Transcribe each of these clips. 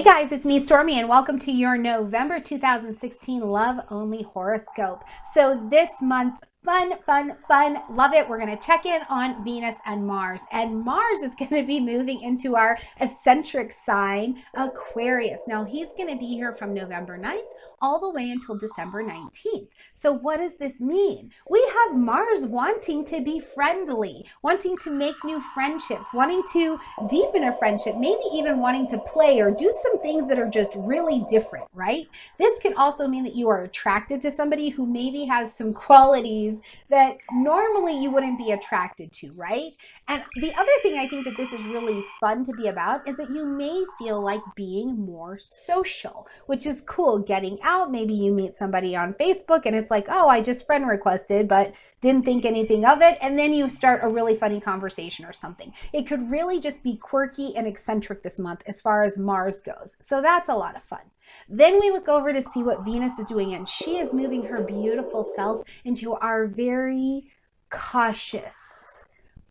Hey guys, it's me, Stormy, and welcome to your November 2016 Love Only Horoscope. So this month, fun, love it. We're going to check in on Venus and Mars. And Mars is going to be moving into our eccentric sign, Aquarius. Now, he's going to be here from November 9th all the way until December 19th. So what does this mean? We have Mars wanting to be friendly, wanting to make new friendships, wanting to deepen a friendship, maybe even wanting to play or do some things that are just really different, right? This can also mean that you are attracted to somebody who maybe has some qualities that normally you wouldn't be attracted to, right? And the other thing I think that this is really fun to be about is that you may feel like being more social, which is cool. Getting out, maybe you meet somebody on Facebook and it's like, oh, I just friend requested, but didn't think anything of it. And then you start a really funny conversation or something. It could really just be quirky and eccentric this month as far as Mars goes. So that's a lot of fun. Then we look over to see what Venus is doing, and she is moving her beautiful self into our very cautious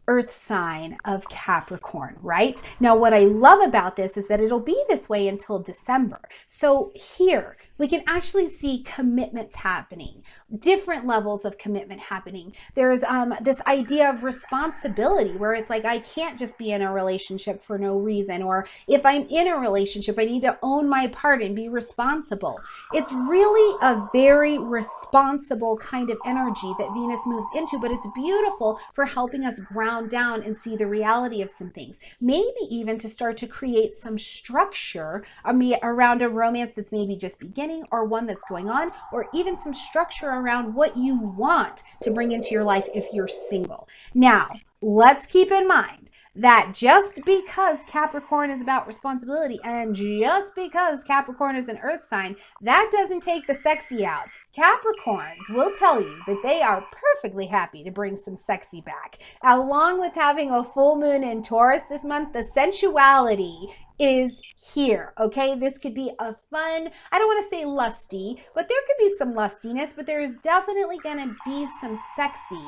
Earth sign of Capricorn, right? Now, what I love about this is that it'll be this way until December. So here we can actually see commitments happening, different levels of commitment happening. There's this idea of responsibility where it's like, I can't just be in a relationship for no reason, or if I'm in a relationship, I need to own my part and be responsible. It's really a very responsible kind of energy that Venus moves into, but it's beautiful for helping us ground down and see the reality of some things. Maybe even to start to create some structure around a romance that's maybe just beginning, or one that's going on, or even some structure around what you want to bring into your life if you're single. Now, let's keep in mind that just because Capricorn is about responsibility and just because Capricorn is an earth sign, that doesn't take the sexy out. Capricorns will tell you that they are perfectly happy to bring some sexy back. Along with having a full moon in Taurus this month, the sensuality is here, okay? This could be a fun, I don't want to say lusty, but there could be some lustiness, but there is definitely going to be some sexy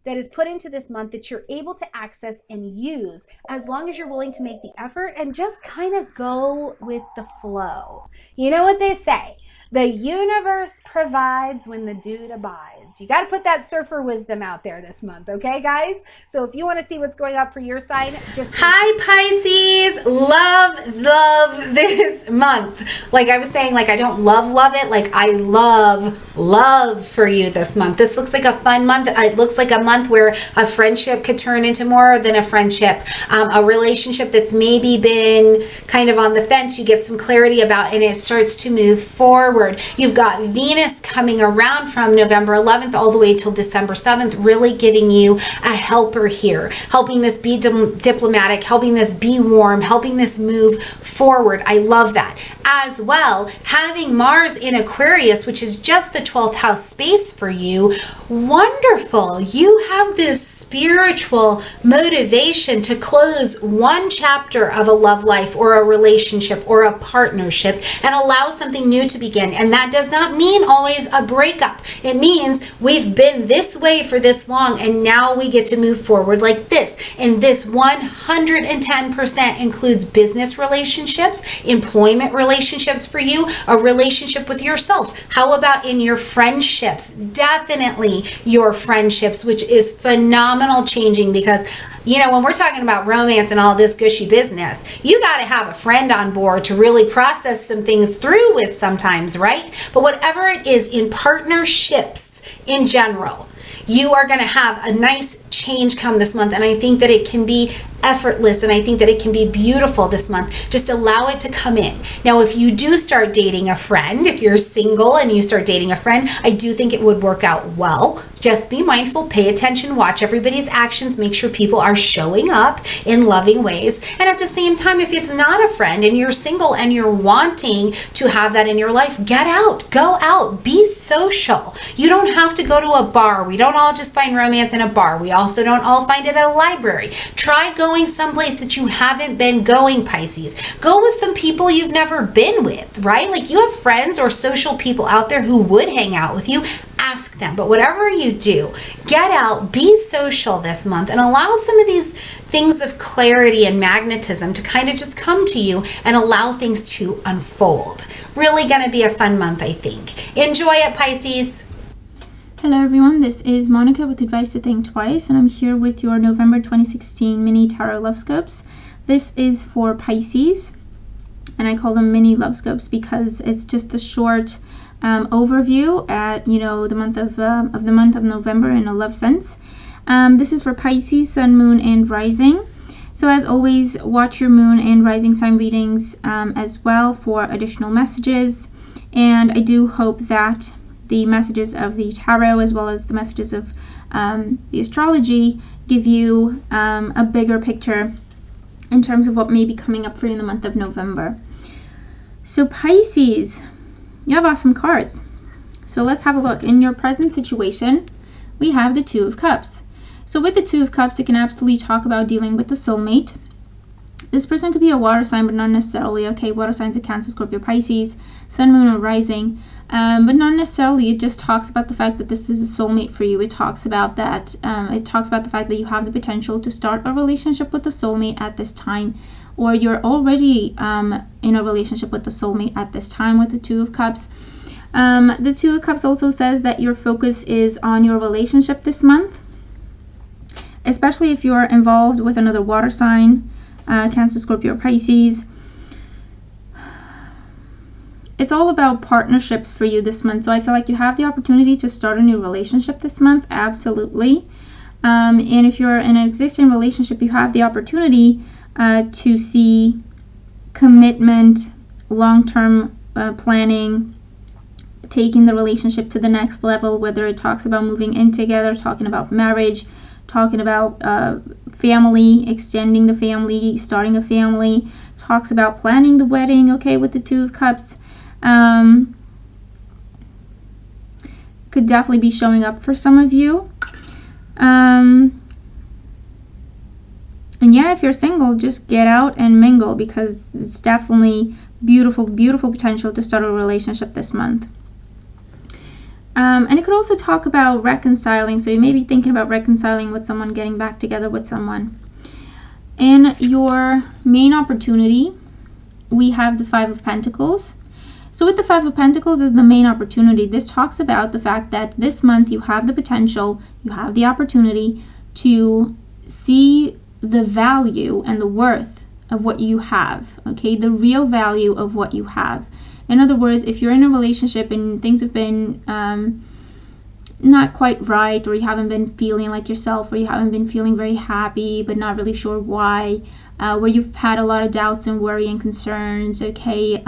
that is put into this month that you're able to access and use as long as you're willing to make the effort and just kind of go with the flow. You know what they say? The universe provides when the dude abides. You got to put that surfer wisdom out there this month, okay, guys? So if you want to see what's going up for your sign, just... Hi, Pisces. Love this month. Like I was saying, like I don't love it. Like I love for you this month. This looks like a fun month. It looks like a month where a friendship could turn into more than a friendship. A relationship that's maybe been kind of on the fence, you get some clarity about, and it starts to move forward. You've got Venus coming around from November 11th all the way till December 7th, really giving you a helper here, helping this be diplomatic, helping this be warm, helping this move forward. I love that. As well, having Mars in Aquarius, which is just the 12th house space for you, wonderful. You have this spiritual motivation to close one chapter of a love life or a relationship or a partnership and allow something new to begin. And that does not mean always a breakup. It means we've been this way for this long and now we get to move forward like this. And this 110% includes business relationships, employment relationships for you, a relationship with yourself. How about in your friendships? Definitely your friendships, which is phenomenal changing because you know, when we're talking about romance and all this gushy business, you got to have a friend on board to really process some things through with sometimes, right? But whatever it is in partnerships in general, you are going to have a nice change come this month. And I think that it can be effortless and I think that it can be beautiful this month. Just allow it to come in. Now, if you do start dating a friend, if you're single and you start dating a friend, I do think it would work out well. Just be mindful, pay attention, watch everybody's actions, make sure people are showing up in loving ways. And at the same time, if it's not a friend and you're single and you're wanting to have that in your life, get out, go out, be social. You don't have to go to a bar. We don't all just find romance in a bar. We also don't all find it at a library. Try going someplace that you haven't been going, Pisces. Go with some people you've never been with, right? Like you have friends or social people out there who would hang out with you. ask them. But whatever you do, get out, be social this month, and allow some of these things of clarity and magnetism to kind of just come to you and allow things to unfold. Really going to be a fun month, I think. Enjoy it, Pisces. Hello everyone, this is Monica with Advice to Think Twice, and I'm here with your November 2016 mini tarot love scopes. This is for Pisces, and I call them mini love scopes because it's just a short overview at the month of November in a love sense. This is for Pisces, Sun, Moon, and Rising. So as always, watch your Moon and Rising sign readings as well for additional messages. And I do hope that the messages of the tarot as well as the messages of the astrology give you a bigger picture in terms of what may be coming up for you in the month of November. So Pisces, you have awesome cards. So let's have a look. In your present situation, we have the Two of Cups. So with the Two of Cups, it can absolutely talk about dealing with the soulmate. This person could be a water sign, but not necessarily. Okay, water signs are Cancer, Scorpio, Pisces, Sun, Moon, or Rising. But not necessarily. It just talks about the fact that this is a soulmate for you. It talks about that. It talks about the fact that you have the potential to start a relationship with the soulmate at this time, or you're already in a relationship with the soulmate at this time with the Two of Cups. The Two of Cups also says that your focus is on your relationship this month, especially if you're involved with another water sign, Cancer, Scorpio, Pisces. It's all about partnerships for you this month. So I feel like you have the opportunity to start a new relationship this month, absolutely. And if you're in an existing relationship, you have the opportunity to see commitment, long-term planning, taking the relationship to the next level, whether it talks about moving in together, talking about marriage, talking about family, extending the family, starting a family, talks about planning the wedding, okay, with the Two of Cups. Could definitely be showing up for some of you. And yeah, if you're single, just get out and mingle, because it's definitely beautiful, beautiful potential to start a relationship this month. And it could also talk about reconciling. So you may be thinking about reconciling with someone, getting back together with someone. In your main opportunity, we have the Five of Pentacles. So with the Five of Pentacles as the main opportunity, this talks about the fact that this month you have the potential, you have the opportunity to see the value and the worth of what you have, okay? The real value of what you have. In other words, if you're in a relationship and things have been not quite right, or you haven't been feeling like yourself, or you haven't been feeling very happy but not really sure why, where you've had a lot of doubts and worry and concerns, okay?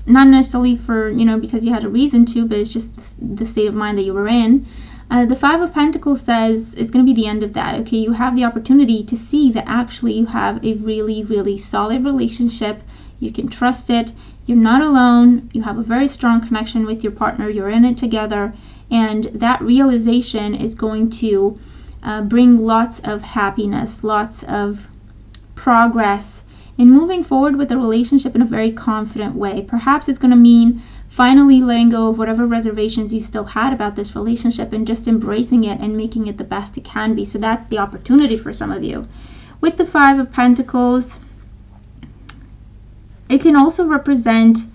Not necessarily for, because you had a reason to, but it's just the state of mind that you were in. The Five of Pentacles says it's going to be the end of that, okay? You have the opportunity to see that actually you have a really, really solid relationship. You can trust it. You're not alone. You have a very strong connection with your partner. You're in it together. And that realization is going to bring lots of happiness, lots of progress in moving forward with the relationship in a very confident way. Perhaps it's going to mean finally letting go of whatever reservations you still had about this relationship and just embracing it and making it the best it can be. So that's the opportunity for some of you. With the Five of Pentacles, it can also represent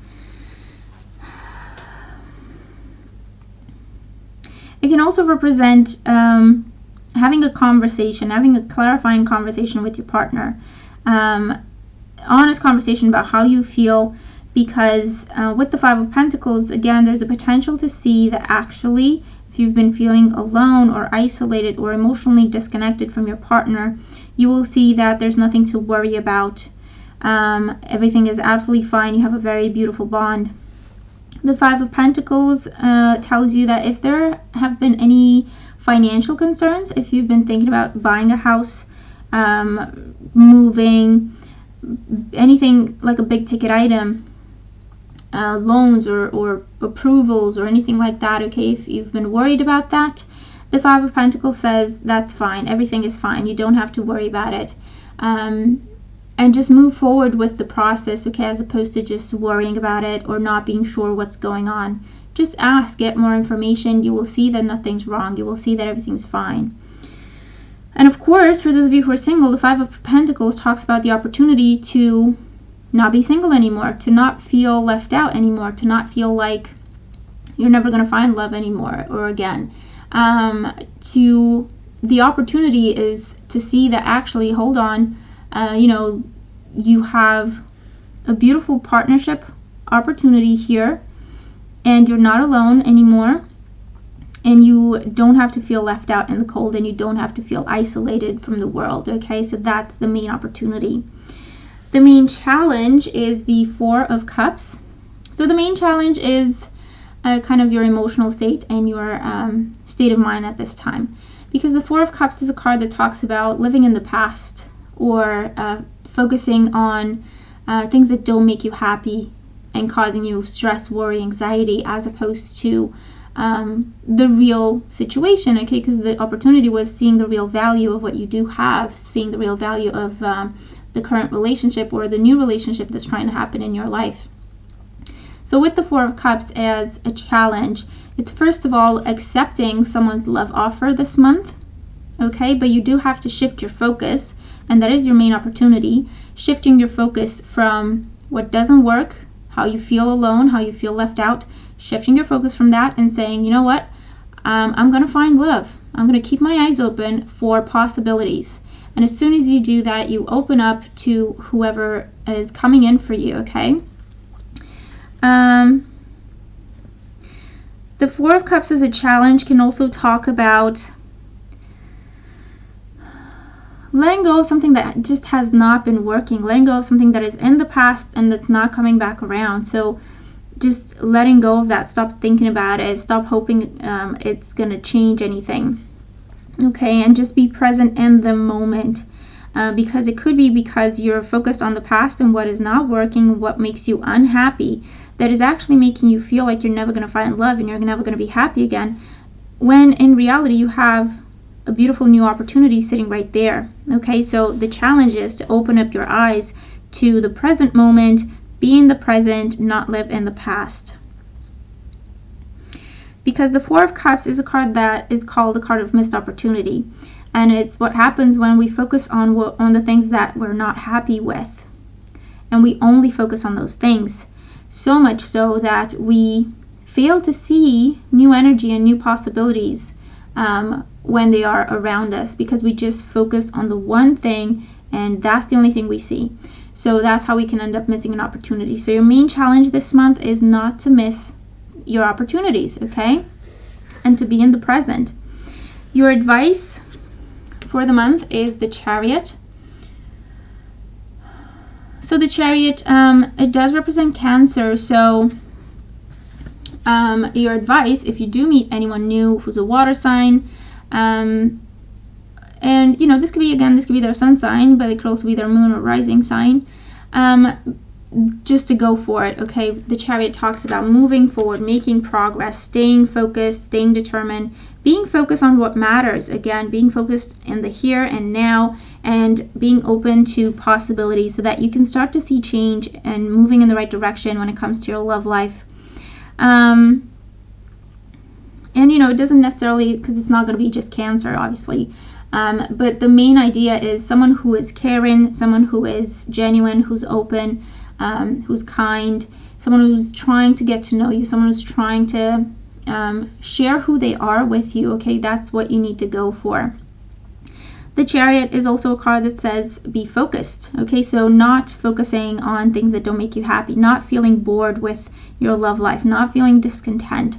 having a conversation, having a clarifying conversation with your partner. Honest conversation about how you feel, because with the Five of Pentacles, again, there's a potential to see that actually if you've been feeling alone or isolated or emotionally disconnected from your partner, you will see that there's nothing to worry about. Everything is absolutely fine. You have a very beautiful bond. The Five of Pentacles tells you that if there have been any financial concerns, if you've been thinking about buying a house, moving, anything like a big ticket item, loans or approvals or anything like that, okay, if you've been worried about that, the Five of Pentacles says that's fine. Everything is fine. You don't have to worry about it. And just move forward with the process, okay, as opposed to just worrying about it or not being sure what's going on. just ask, get more information. You will see that nothing's wrong. You will see that everything's fine. And of course, for those of you who are single, the Five of Pentacles talks about the opportunity to not be single anymore, to not feel left out anymore, to not feel like you're never going to find love anymore or again. The opportunity is to see that actually, hold on, you have a beautiful partnership opportunity here, and you're not alone anymore, and you don't have to feel left out in the cold, and you don't have to feel isolated from the world. Okay, so that's the main opportunity. The main challenge is the Four of Cups. So the main challenge is kind of your emotional state and your state of mind at this time, because the Four of Cups is a card that talks about living in the past, or focusing on things that don't make you happy and causing you stress, worry, anxiety, as opposed to the real situation. Okay, because the opportunity was seeing the real value of what you do have, seeing the real value of the current relationship or the new relationship that's trying to happen in your life. So with the Four of Cups as a challenge, it's first of all accepting someone's love offer this month, okay? But you do have to shift your focus, and that is your main opportunity, shifting your focus from what doesn't work, how you feel alone, how you feel left out, shifting your focus from that and saying, you know what, I'm going to find love. I'm going to keep my eyes open for possibilities. And as soon as you do that, you open up to whoever is coming in for you, okay? The Four of Cups as a challenge can also talk about letting go of something that just has not been working, letting go of something that is in the past and that's not coming back around. So just letting go of that, stop thinking about it, stop hoping it's going to change anything. Okay, and just be present in the moment, because it could be because you're focused on the past and what is not working, what makes you unhappy, that is actually making you feel like you're never going to find love and you're never going to be happy again, when in reality you have a beautiful new opportunity sitting right there. Okay, so the challenge is to open up your eyes to the present moment, be in the present, not live in the past. Because the Four of Cups is a card that is called the card of missed opportunity, and it's what happens when we focus on the things that we're not happy with, and we only focus on those things, so much so that we fail to see new energy and new possibilities when they are around us, because we just focus on the one thing and that's the only thing we see. So that's how we can end up missing an opportunity. So your main challenge this month is not to miss your opportunities, okay? And to be in the present. Your advice for the month is the Chariot. So the Chariot, it does represent Cancer. So your advice, if you do meet anyone new who's a water sign, and this could be their sun sign, but it could also be their moon or rising sign, just to go for it, okay? The Chariot talks about moving forward, making progress, staying focused, staying determined, being focused on what matters, again, being focused in the here and now, and being open to possibilities so that you can start to see change and moving in the right direction when it comes to your love life. And it doesn't necessarily, because it's not going to be just Cancer, obviously, but the main idea is someone who is caring, someone who is genuine, who's open, who's kind, someone who's trying to get to know you, someone who's trying to share who they are with you, okay? That's what you need to go for. The Chariot is also a card that says be focused, okay? So not focusing on things that don't make you happy, not feeling bored with your love life, not feeling discontent,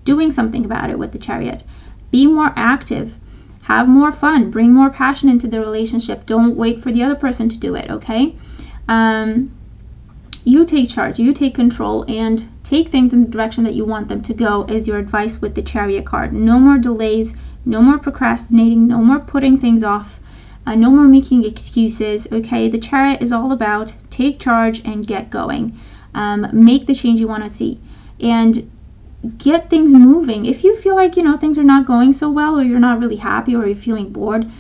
doing something about it with the Chariot. Be more active, have more fun, bring more passion into the relationship. Don't wait for the other person to do it, okay? You take charge, you take control, and take things in the direction that you want them to go is your advice with the Chariot card. No more delays, no more procrastinating, no more putting things off, no more making excuses, okay? The Chariot is all about take charge and get going. Make the change you want to see and get things moving. If you feel like, things are not going so well, or you're not really happy, or you're feeling bored,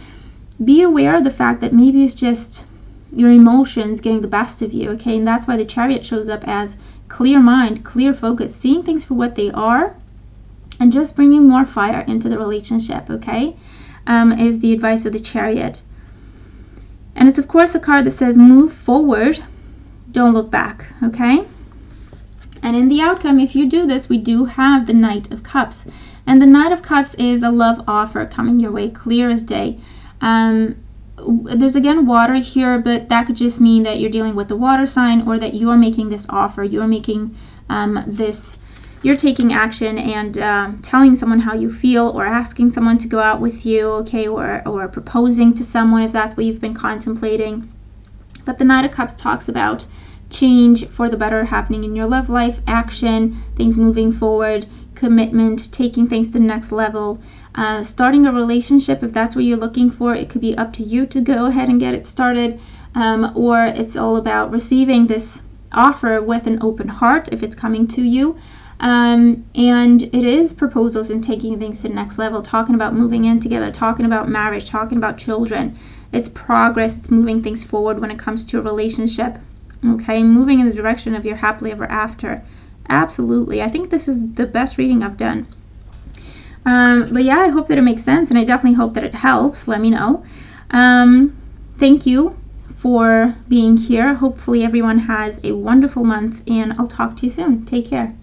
be aware of the fact that maybe it's just your emotions getting the best of you, okay? And that's why the Chariot shows up as clear mind, clear focus, seeing things for what they are, and just bringing more fire into the relationship, okay? Is the advice of the Chariot. And it's of course a card that says move forward, don't look back, okay? And in the outcome, if you do this, we do have the Knight of Cups. And the Knight of Cups is a love offer coming your way, clear as day. There's again water here, but that could just mean that you're dealing with the water sign, or that you are making this offer. You're making you're taking action and telling someone how you feel, or asking someone to go out with you, okay, or proposing to someone if that's what you've been contemplating. But the Knight of Cups talks about change for the better happening in your love life, action, things moving forward, commitment, taking things to the next level, starting a relationship if that's what you're looking for. It could be up to you to go ahead and get it started, or it's all about receiving this offer with an open heart if it's coming to you. And it is proposals and taking things to the next level, talking about moving in together, talking about marriage, talking about children. It's progress, it's moving things forward when it comes to a relationship. Okay, moving in the direction of your happily ever after. Absolutely. I think this is the best reading I've done. But yeah, I hope that it makes sense, and I definitely hope that it helps. Let me know. Thank you for being here. Hopefully everyone has a wonderful month, and I'll talk to you soon. Take care.